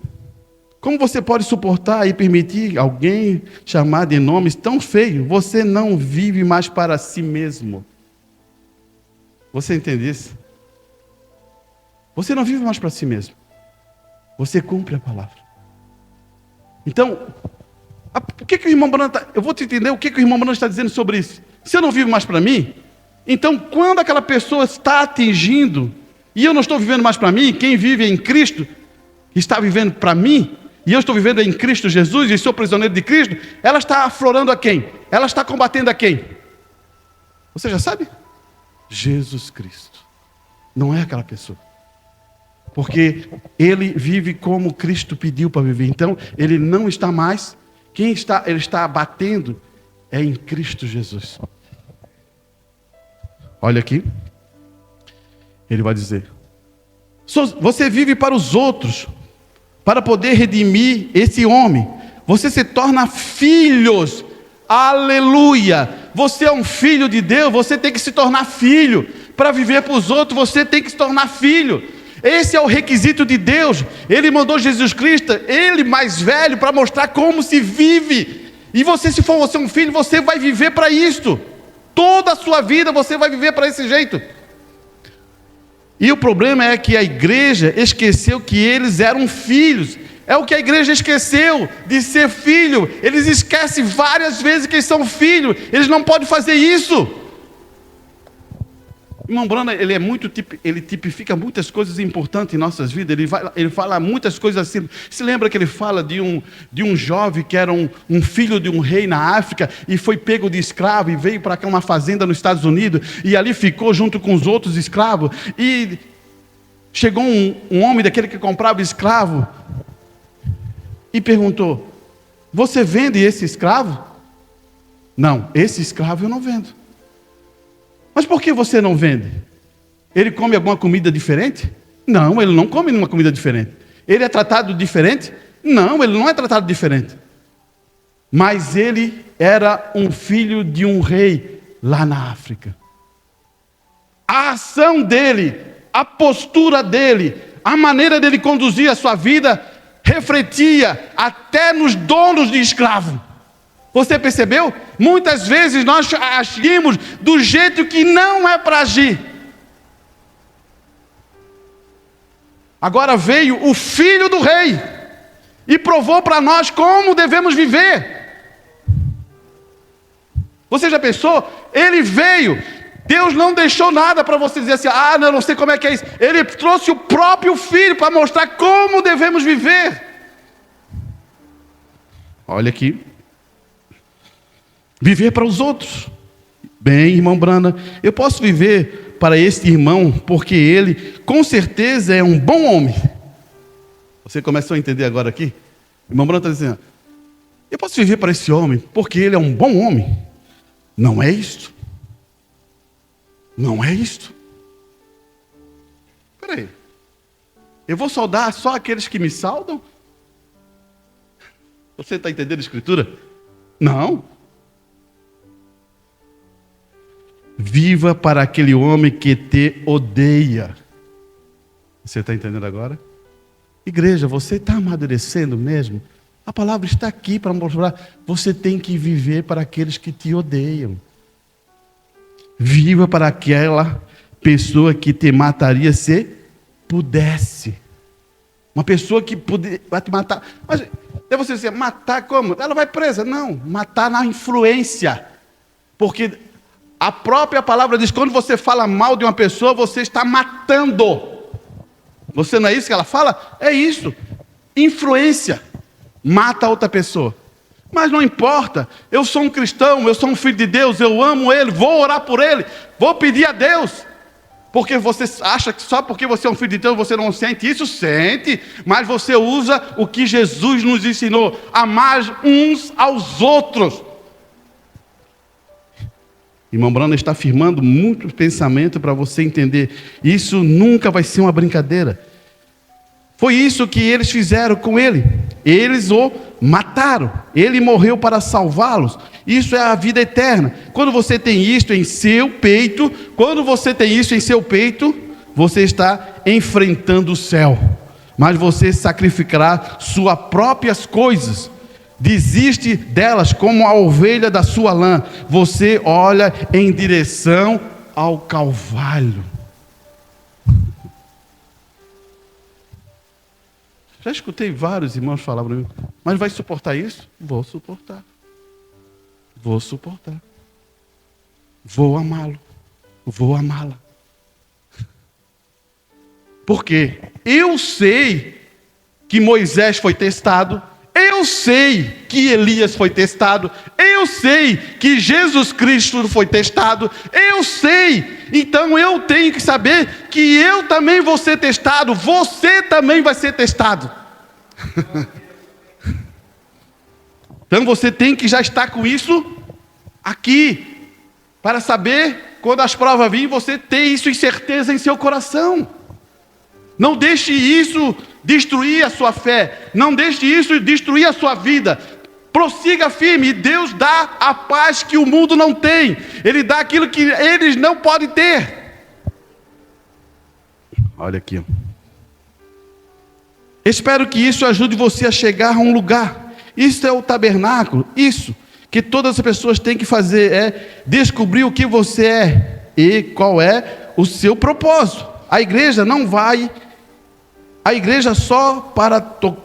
como você pode suportar e permitir alguém chamar de nomes tão feios? Você não vive mais para si mesmo. Você entende isso? Você não vive mais para si mesmo. Você cumpre a palavra. Então, O que o irmão Branham está... Eu vou te entender o que o irmão Branham está dizendo sobre isso. Se eu não vivo mais para mim, então quando aquela pessoa está atingindo, e eu não estou vivendo mais para mim, quem vive em Cristo está vivendo para mim, e eu estou vivendo em Cristo Jesus, e sou prisioneiro de Cristo, ela está aflorando a quem? Ela está combatendo a quem? Você já sabe? Jesus Cristo. Não é aquela pessoa. Porque ele vive como Cristo pediu para viver. Então, ele não está mais. Ele está batendo é em Cristo Jesus. Olha aqui. Ele vai dizer: você vive para os outros, para poder redimir esse homem. Você se torna filhos. Aleluia. Você é um filho de Deus, você tem que se tornar filho. Para viver para os outros, você tem que se tornar filho. Esse é o requisito de Deus. Ele mandou Jesus Cristo, ele mais velho, para mostrar como se vive. E você, se for você um filho, você vai viver para isto. Toda a sua vida você vai viver para esse jeito. E o problema é que a igreja esqueceu que eles eram filhos. É o que a igreja esqueceu, de ser filho. Eles esquecem várias vezes que eles são filhos. Eles não podem fazer isso. Irmão Branham, ele tipifica muitas coisas importantes em nossas vidas. Ele fala muitas coisas assim. Se lembra que ele fala de um jovem que era um filho de um rei na África e foi pego de escravo e veio para cá uma fazenda nos Estados Unidos e ali ficou junto com os outros escravos. E chegou um homem daquele que comprava escravo e perguntou: você vende esse escravo? Não, esse escravo eu não vendo. Mas por que você não vende? Ele come alguma comida diferente? Não, ele não come nenhuma comida diferente. Ele é tratado diferente? Não, ele não é tratado diferente. Mas ele era um filho de um rei lá na África. A ação dele, a postura dele, a maneira dele conduzir a sua vida, refletia até nos donos de escravo. Você percebeu? Muitas vezes nós agimos do jeito que não é para agir. Agora veio o filho do rei e provou para nós como devemos viver. Você já pensou? Ele veio. Deus não deixou nada para você dizer assim: ah, não sei como é que é isso. Ele trouxe o próprio filho para mostrar como devemos viver. Olha aqui. Viver para os outros. Bem, irmão Branham, eu posso viver para este irmão porque ele, com certeza, é um bom homem. Você começou a entender agora aqui? O irmão Branham está dizendo: eu posso viver para esse homem porque ele é um bom homem. Não é isto. Não é isto. Espera aí. Eu vou saudar só aqueles que me saudam? Você está entendendo a escritura? Não. Viva para aquele homem que te odeia. Você está entendendo agora? Igreja, você está amadurecendo mesmo? A palavra está aqui para mostrar. Você tem que viver para aqueles que te odeiam. Viva para aquela pessoa que te mataria se pudesse. Uma pessoa que vai te matar. Mas deve você dizer: matar como? Ela vai presa. Não, matar na influência. Porque a própria palavra diz: quando você fala mal de uma pessoa, você está matando. Você não é isso que ela fala? É isso. Influência. Mata a outra pessoa. Mas não importa. Eu sou um cristão, eu sou um filho de Deus, eu amo Ele, vou orar por Ele, vou pedir a Deus. Porque você acha que só porque você é um filho de Deus você não sente isso? Sente. Mas você usa o que Jesus nos ensinou: amar uns aos outros. Irmão Branham está afirmando muito pensamento para você entender. Isso nunca vai ser uma brincadeira. Foi isso que eles fizeram com ele. Eles o mataram. Ele morreu para salvá-los. Isso é a vida eterna. Quando você tem isto em seu peito, você está enfrentando o céu. Mas você sacrificará suas próprias coisas. Desiste delas como a ovelha da sua lã. Você olha em direção ao Calvário. Já escutei vários irmãos falar para mim, mas vai suportar isso? Vou suportar. Vou suportar. Vou amá-lo. Vou amá-la. Porque eu sei que Moisés foi testado, eu sei que Elias foi testado, eu sei que Jesus Cristo foi testado, eu sei. Então eu tenho que saber que eu também vou ser testado, você também vai ser testado. Então você tem que já estar com isso aqui, para saber, quando as provas virem, você ter isso em certeza em seu coração. Não deixe isso destruir a sua fé. Não deixe isso destruir a sua vida. Prossiga firme. E Deus dá a paz que o mundo não tem. Ele dá aquilo que eles não podem ter. Olha aqui. Espero que isso ajude você a chegar a um lugar. Isso é o tabernáculo. Isso que todas as pessoas têm que fazer é descobrir o que você é e qual é o seu propósito. A igreja não vai... A igreja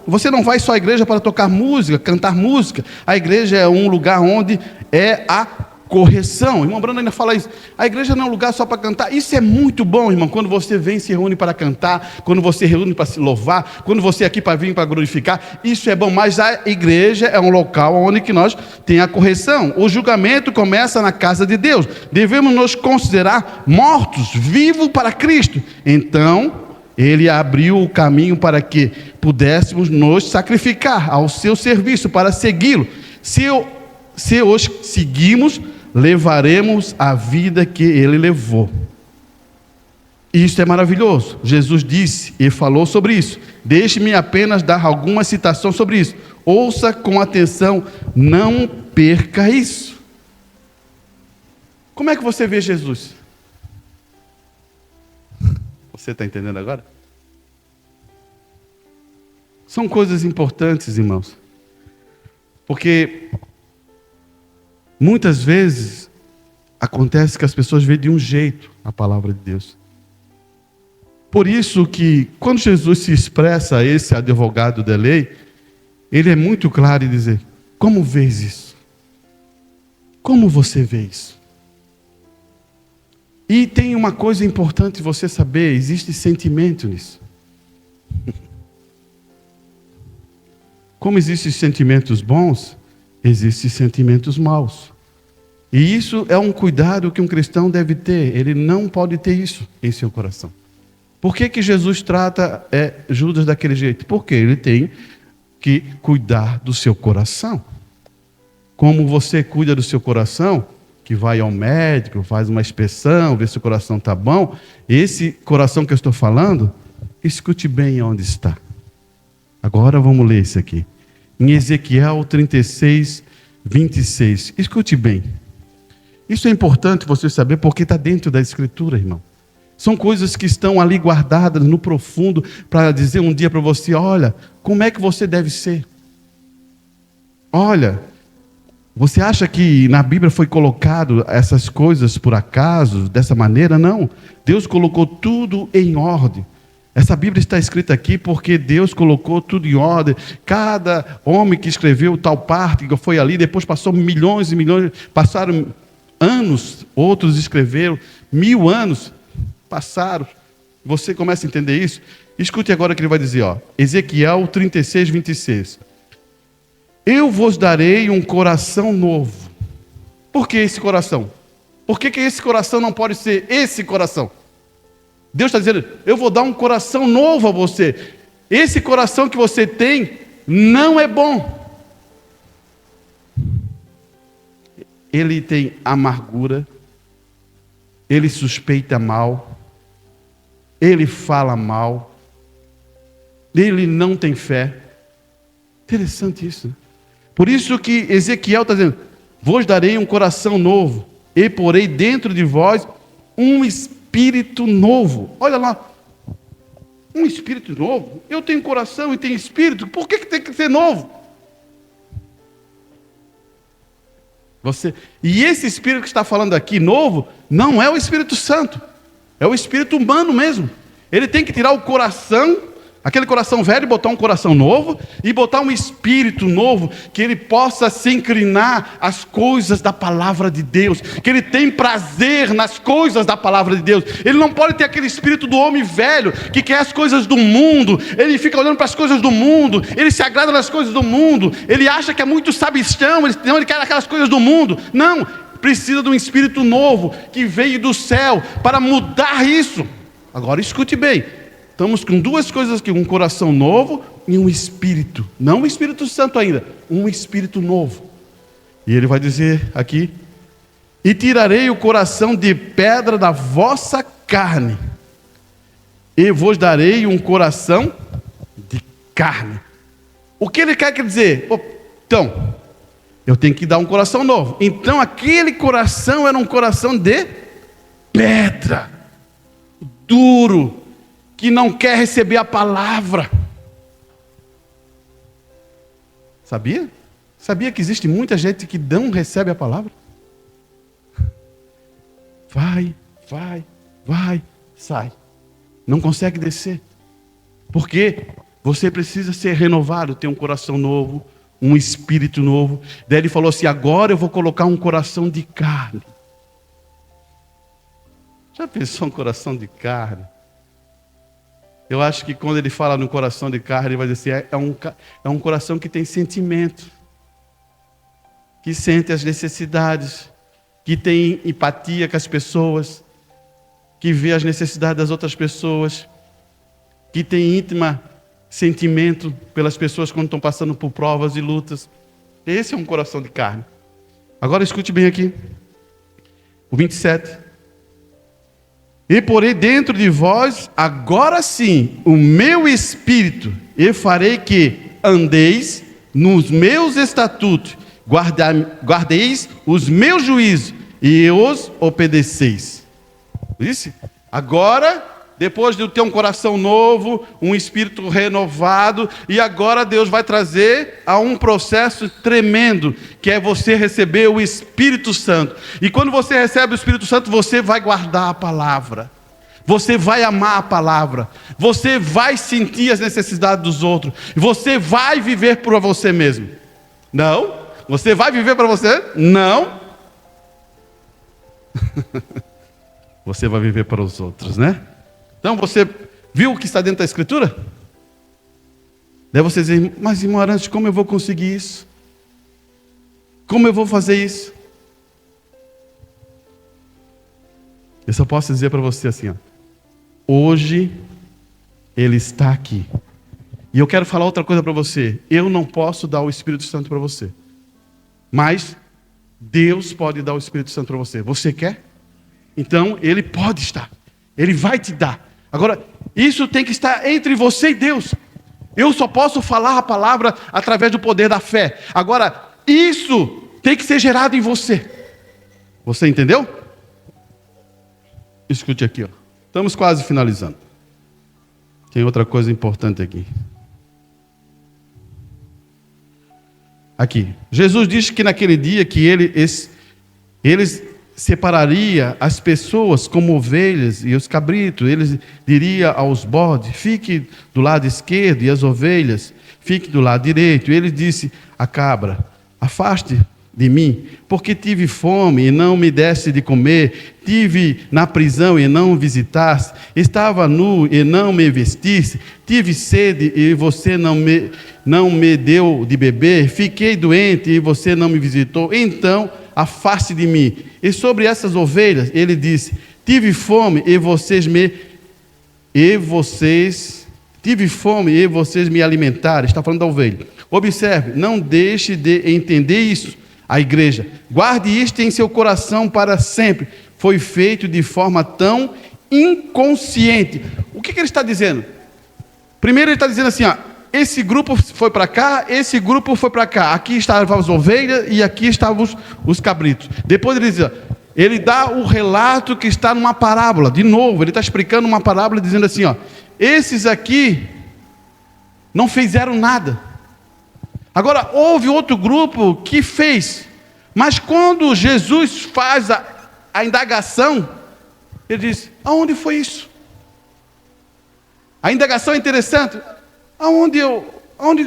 você não vai só à igreja para tocar música, cantar música. A igreja é um lugar onde é a correção. O irmão Bruno ainda fala isso. A igreja não é um lugar só para cantar. Isso é muito bom, irmão. Quando você vem se reúne para cantar, quando você reúne para se louvar, quando você é aqui para vir para glorificar, isso é bom. Mas a igreja é um local onde que nós tem a correção. O julgamento começa na casa de Deus. Devemos nos considerar mortos, vivos para Cristo. Então Ele abriu o caminho para que pudéssemos nos sacrificar ao seu serviço, para segui-lo. Se os seguimos, levaremos a vida que ele levou. Isso é maravilhoso. Jesus disse e falou sobre isso. Deixe-me apenas dar alguma citação sobre isso. Ouça com atenção, não perca isso. Como é que você vê Jesus? Você está entendendo agora? São coisas importantes, irmãos. Porque muitas vezes acontece que as pessoas veem de um jeito a palavra de Deus. Por isso que quando Jesus se expressa a esse advogado da lei, ele é muito claro em dizer: como vês isso? Como você vê isso? E tem uma coisa importante você saber, existe sentimento nisso. Como existem sentimentos bons, existem sentimentos maus. E isso é um cuidado que um cristão deve ter. Ele não pode ter isso em seu coração. Por que Jesus trata Judas daquele jeito? Porque ele tem que cuidar do seu coração. Como você cuida do seu coração, que vai ao médico, faz uma inspeção, vê se o coração está bom. Esse coração que eu estou falando, escute bem onde está. Agora vamos ler isso aqui. Em Ezequiel 36, 26. Escute bem. Isso é importante você saber porque está dentro da Escritura, irmão. São coisas que estão ali guardadas no profundo para dizer um dia para você: olha, como é que você deve ser? Olha, você acha que na Bíblia foi colocado essas coisas por acaso, dessa maneira? Não. Deus colocou tudo em ordem. Essa Bíblia está escrita aqui porque Deus colocou tudo em ordem. Cada homem que escreveu tal parte, que foi ali, depois passou milhões e milhões, passaram anos, outros escreveram 1000 anos, passaram. Você começa a entender isso? Escute agora o que ele vai dizer, ó. Ezequiel 36, 26. Eu vos darei um coração novo. Por que esse coração? Por que esse coração não pode ser esse coração? Deus está dizendo: eu vou dar um coração novo a você. Esse coração que você tem não é bom. Ele tem amargura, ele suspeita mal, ele fala mal, ele não tem fé. Interessante isso, né? Por isso que Ezequiel está dizendo: vos darei um coração novo, e porei dentro de vós um espírito novo. Olha lá, um espírito novo. Eu tenho coração e tenho espírito, por que tem que ser novo? E esse espírito que está falando aqui, novo, não é o Espírito Santo, é o espírito humano mesmo. Ele tem que tirar o coração, Aquele coração velho, botar um coração novo e botar um espírito novo, que ele possa se inclinar às coisas da palavra de Deus, que ele tem prazer nas coisas da palavra de Deus. Ele não pode ter aquele espírito do homem velho, que quer as coisas do mundo, ele fica olhando para as coisas do mundo, ele se agrada nas coisas do mundo, ele acha que é muito sabichão, ele quer aquelas coisas do mundo. Não, precisa de um espírito novo, que veio do céu, para mudar isso. Agora escute bem. Estamos com duas coisas aqui, um coração novo e um espírito. Não um Espírito Santo ainda, um espírito novo. E ele vai dizer aqui: e tirarei o coração de pedra da vossa carne, e vos darei um coração de carne. O que ele quer dizer? Então, eu tenho que dar um coração novo. Então aquele coração era um coração de pedra, duro, que não quer receber a palavra. Sabia? Sabia que existe muita gente que não recebe a palavra? Vai, sai. Não consegue descer. Porque você precisa ser renovado, ter um coração novo, um espírito novo. Daí ele falou assim: agora eu vou colocar um coração de carne. Já pensou um coração de carne? Eu acho que quando ele fala no coração de carne, ele vai dizer assim: é um coração que tem sentimento, que sente as necessidades, que tem empatia com as pessoas, que vê as necessidades das outras pessoas, que tem íntima sentimento pelas pessoas quando estão passando por provas e lutas. Esse é um coração de carne. Agora escute bem aqui, o 27. E porei dentro de vós, agora sim, o meu espírito, e farei que andeis nos meus estatutos, guardeis os meus juízos, e os obedeceis. Disse? Agora, depois de ter um coração novo, um espírito renovado, e agora Deus vai trazer a um processo tremendo, que é você receber o Espírito Santo. E quando você recebe o Espírito Santo, você vai guardar a palavra, você vai amar a palavra, você vai sentir as necessidades dos outros, você vai viver por você mesmo. Não? Você vai viver para você? Não. Você vai viver para os outros, né? Então você viu o que está dentro da Escritura? Daí você diz: mas irmão Arantes, como eu vou conseguir isso? Como eu vou fazer isso? Eu só posso dizer para você assim, ó: hoje Ele está aqui. E eu quero falar outra coisa para você. Eu não posso dar o Espírito Santo para você, mas Deus pode dar o Espírito Santo para você. Você quer? Então Ele pode estar, Ele vai te dar. Agora, isso tem que estar entre você e Deus. Eu só posso falar a palavra através do poder da fé. Agora, isso tem que ser gerado em você. Você entendeu? Escute aqui, ó. Estamos quase finalizando. Tem outra coisa importante aqui. Aqui. Jesus disse que naquele dia que eles separaria as pessoas como ovelhas e os cabritos. Ele diria aos bodes: fique do lado esquerdo, e as ovelhas fique do lado direito. Ele disse à cabra: afaste de mim, porque tive fome e não me deste de comer, tive na prisão e não visitaste, estava nu e não me vestiste, tive sede e você não me deu de beber, fiquei doente e você não me visitou, então afaste de mim. E sobre essas ovelhas ele disse: tive fome e vocês me alimentaram. Está falando da ovelha. Observe, não deixe de entender isso. A igreja, guarde isto em seu coração para sempre. Foi feito de forma tão inconsciente. O que ele está dizendo? Primeiro ele está dizendo assim, ó: esse grupo foi para cá, esse grupo foi para cá. Aqui estavam as ovelhas e aqui estavam os cabritos. Depois ele diz, ele dá o relato que está numa parábola. De novo, ele está explicando uma parábola, dizendo assim, ó: esses aqui não fizeram nada. Agora, houve outro grupo que fez. Mas quando Jesus faz a indagação, ele diz: aonde foi isso? A indagação é interessante. Aonde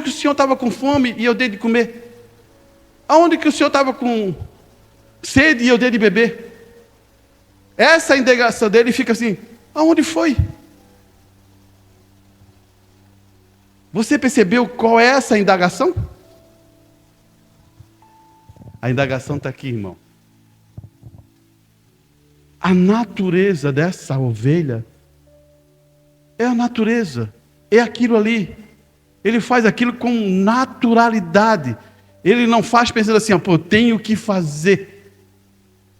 que o Senhor estava com fome e eu dei de comer? Aonde que o Senhor estava com sede e eu dei de beber? Essa indagação dele fica assim: aonde foi? Você percebeu qual é essa indagação? A indagação está aqui, irmão. A natureza dessa ovelha é a natureza, é aquilo ali. Ele faz aquilo com naturalidade. Ele não faz pensando assim: pô, eu tenho que fazer.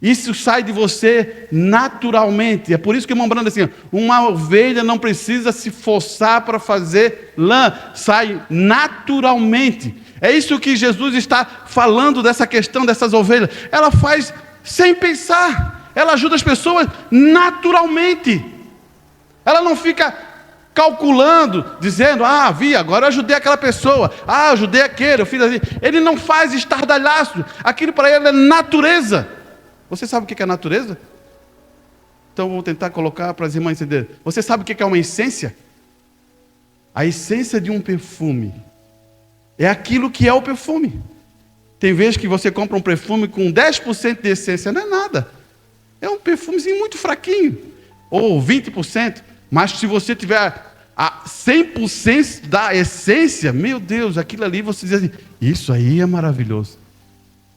Isso sai de você naturalmente. É por isso que o irmão Brando assim: uma ovelha não precisa se forçar para fazer lã, sai naturalmente. É isso que Jesus está falando dessa questão dessas ovelhas. Ela faz sem pensar. Ela ajuda as pessoas naturalmente. Ela não fica calculando, dizendo: agora eu ajudei aquela pessoa, eu ajudei aquele, eu fiz assim. Ele não faz estardalhaço. Aquilo para ele é natureza. Você sabe o que é natureza? Então vou tentar colocar para as irmãs entenderem. Você sabe o que é uma essência? A essência de um perfume é aquilo que é o perfume. Tem vezes que você compra um perfume com 10% de essência, não é nada. É um perfumezinho muito fraquinho. Ou 20%. Mas se você tiver a 100% da essência, meu Deus, aquilo ali você diz assim: isso aí é maravilhoso.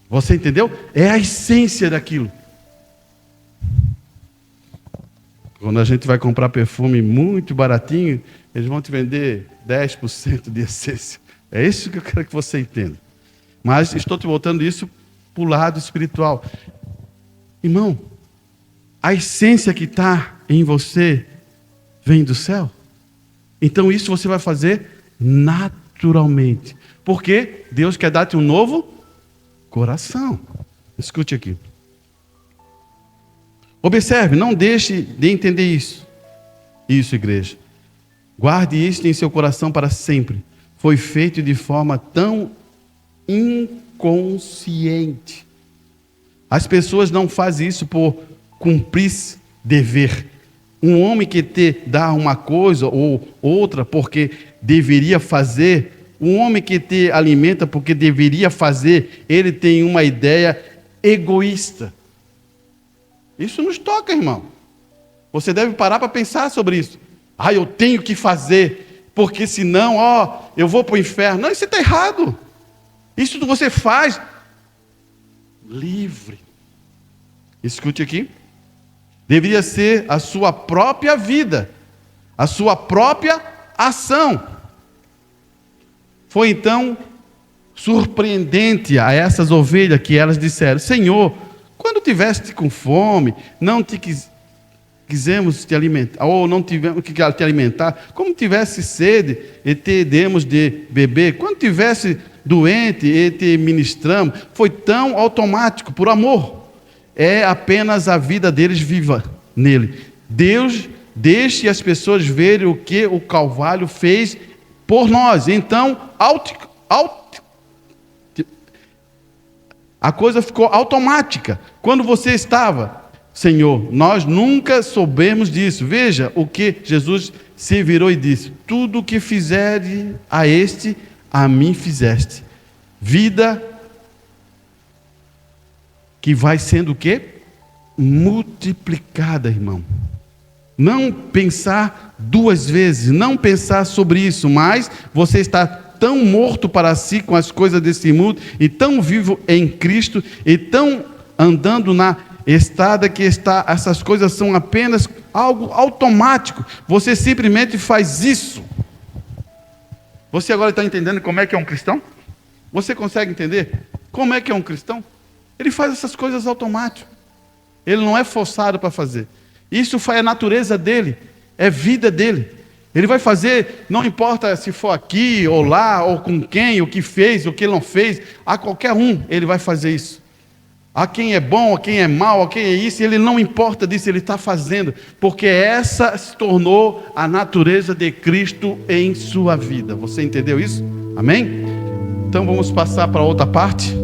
Você entendeu? É a essência daquilo. Quando a gente vai comprar perfume muito baratinho, eles vão te vender 10% de essência. É isso que eu quero que você entenda. Mas estou te voltando isso para o lado espiritual. Irmão, a essência que está em você vem do céu. Então isso você vai fazer naturalmente. Porque Deus quer dar-te um novo coração. Escute aqui. Observe, não deixe de entender isso. Isso, igreja. Guarde isto em seu coração para sempre. Foi feito de forma tão inconsciente. As pessoas não fazem isso por cumprir dever. Um homem que te dá uma coisa ou outra porque deveria fazer, um homem que te alimenta porque deveria fazer, ele tem uma ideia egoísta. Isso nos toca, irmão. Você deve parar para pensar sobre isso. Eu tenho que fazer, porque senão, eu vou para o inferno. Não, isso está errado. Isso você faz livre. Escute aqui. Deveria ser a sua própria vida, a sua própria ação. Foi então surpreendente a essas ovelhas que elas disseram: Senhor, quando tiveste com fome, não te quisemos te alimentar, ou não tivemos que te alimentar, como tivesse sede, e te demos de beber, quando tivesse doente, e te ministramos. Foi tão automático, por amor. É apenas a vida deles viva nele. Deus deixe as pessoas verem o que o Calvário fez por nós. Então, a coisa ficou automática. Quando você estava: Senhor, nós nunca soubemos disso. Veja o que Jesus se virou e disse: tudo o que fizere a este, a mim fizeste. Vida que vai sendo o quê? Multiplicada, irmão. Não pensar duas vezes, não pensar sobre isso, mas você está tão morto para si com as coisas desse mundo, e tão vivo em Cristo, e tão andando na estrada que está, essas coisas são apenas algo automático. Você simplesmente faz isso. Você agora está entendendo como é que é um cristão? Você consegue entender como é que é um cristão? Ele faz essas coisas automático. Ele não é forçado para fazer. Isso foi a natureza dele, é vida dele. Ele vai fazer, não importa se for aqui ou lá, ou com quem, o que fez, o que não fez, a qualquer um ele vai fazer isso. A quem é bom, a quem é mau, a quem é isso, ele não importa disso, ele está fazendo, porque essa se tornou a natureza de Cristo em sua vida. Você entendeu isso? Amém? Então vamos passar para outra parte.